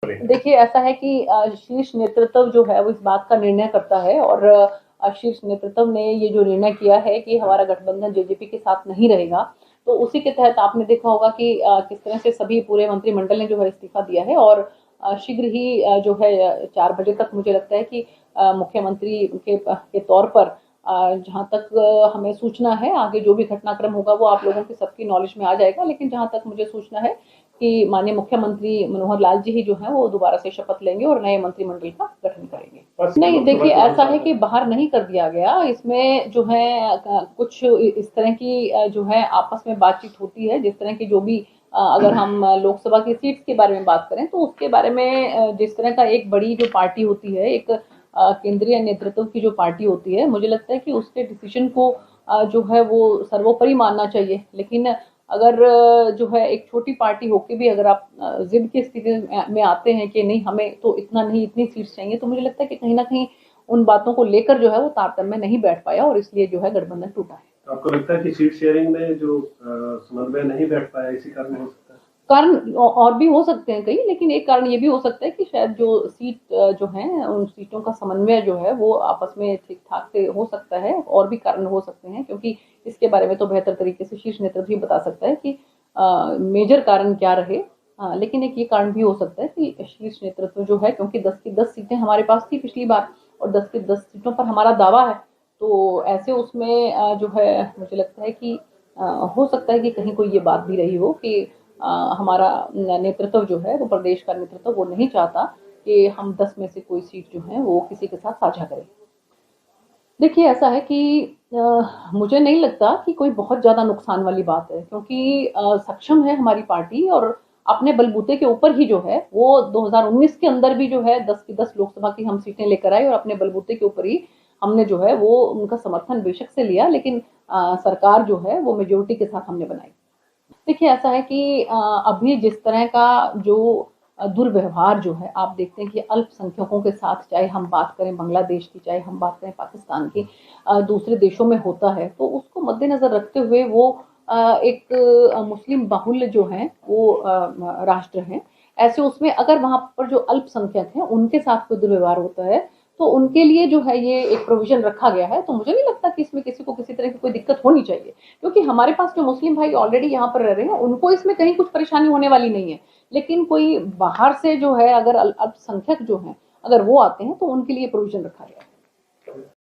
देखिए, ऐसा है कि शीर्ष नेतृत्व जो है वो इस बात का निर्णय करता है और शीर्ष नेतृत्व ने ये जो निर्णय किया है कि हमारा गठबंधन जेजेपी के साथ नहीं रहेगा, तो उसी के तहत आपने देखा होगा कि किस तरह से सभी पूरे मंत्रिमंडल ने जो है इस्तीफा दिया है और शीघ्र ही जो है 4 बजे तक मुझे लगता है कि मुख्यमंत्री के तौर पर जहाँ तक हमें सूचना है, आगे जो भी घटनाक्रम होगा वो आप लोगों के सबकी नॉलेज में आ जाएगा, लेकिन जहाँ तक मुझे सूचना है कि माननीय मुख्यमंत्री मनोहर लाल जी ही जो है वो दोबारा से शपथ लेंगे और नए मंत्रिमंडल का गठन करेंगे। नहीं, देखिए ऐसा है कि बाहर नहीं कर दिया गया, इसमें जो है कुछ इस तरह की जो है आपस में बातचीत होती है, जिस तरह की जो भी अगर हम लोकसभा की सीट्स के बारे में बात करें तो उसके बारे में जिस तरह का एक बड़ी जो पार्टी होती है, एक केंद्रीय नेतृत्व की जो पार्टी होती है, मुझे लगता है कि उसके डिसीजन को जो है वो सर्वोपरि मानना चाहिए। लेकिन अगर जो है एक छोटी पार्टी होके भी अगर आप जिद की स्थिति में आते हैं कि नहीं हमें तो इतना नहीं इतनी सीट्स चाहिए, तो मुझे लगता है कि कहीं ना कहीं उन बातों को लेकर जो है वो तारतम्य नहीं बैठ पाया और इसलिए जो है गठबंधन टूटा है। तो आपको लगता है कि सीट शेयरिंग में जो समन्वय नहीं बैठ पाया इसी कारण हो सकता है? कारण और भी हो सकते हैं कई, लेकिन एक कारण ये भी हो सकता है कि शायद जो सीट जो हैं उन सीटों का समन्वय जो है वो आपस में ठीक ठाक से हो सकता है, और भी कारण हो सकते हैं, क्योंकि इसके बारे में तो बेहतर तरीके से शीर्ष नेतृत्व ही बता सकता है कि मेजर कारण क्या रहे। लेकिन एक ये कारण भी हो सकता है कि शीर्ष नेतृत्व जो है, क्योंकि 10 की 10 सीटें हमारे पास थी पिछली बार और 10 की 10 सीटों पर हमारा दावा है, तो ऐसे उसमें जो है मुझे लगता है कि हो सकता है कि कहीं कोई ये बात भी रही हो कि हमारा नेतृत्व जो है वो प्रदेश का नेतृत्व वो नहीं चाहता कि हम 10 में से कोई सीट जो है वो किसी के साथ साझा करें। देखिए, ऐसा है कि मुझे नहीं लगता कि कोई बहुत ज़्यादा नुकसान वाली बात है, क्योंकि सक्षम है हमारी पार्टी और अपने बलबूते के ऊपर ही जो है वो 2019 के अंदर भी जो है 10 की 10 लोकसभा की हम सीटें लेकर आए और अपने बलबूते के ऊपर ही हमने जो है वो उनका समर्थन बेशक से लिया, लेकिन सरकार जो है वो मेजोरिटी के साथ हमने बनाई। देखिए, ऐसा है कि अभी जिस तरह का जो दुर्व्यवहार जो है आप देखते हैं कि अल्पसंख्यकों के साथ, चाहे हम बात करें बांग्लादेश की, चाहे हम बात करें पाकिस्तान की, दूसरे देशों में होता है, तो उसको मद्देनजर रखते हुए वो एक मुस्लिम बाहुल्य जो है वो राष्ट्र है, ऐसे उसमें अगर वहां पर जो अल्पसंख्यक हैं उनके साथ कोई दुर्व्यवहार होता है तो उनके लिए जो है ये एक प्रोविजन रखा गया है, तो मुझे नहीं लगता कि इसमें किसी को किसी तरह की कोई दिक्कत होनी चाहिए, क्योंकि हमारे पास जो मुस्लिम भाई ऑलरेडी यहाँ पर रह रहे हैं उनको इसमें कहीं कुछ परेशानी होने वाली नहीं है। लेकिन कोई बाहर से जो है अगर अल्पसंख्यक जो है अगर वो आते हैं तो उनके लिए प्रोविजन रखा गया है।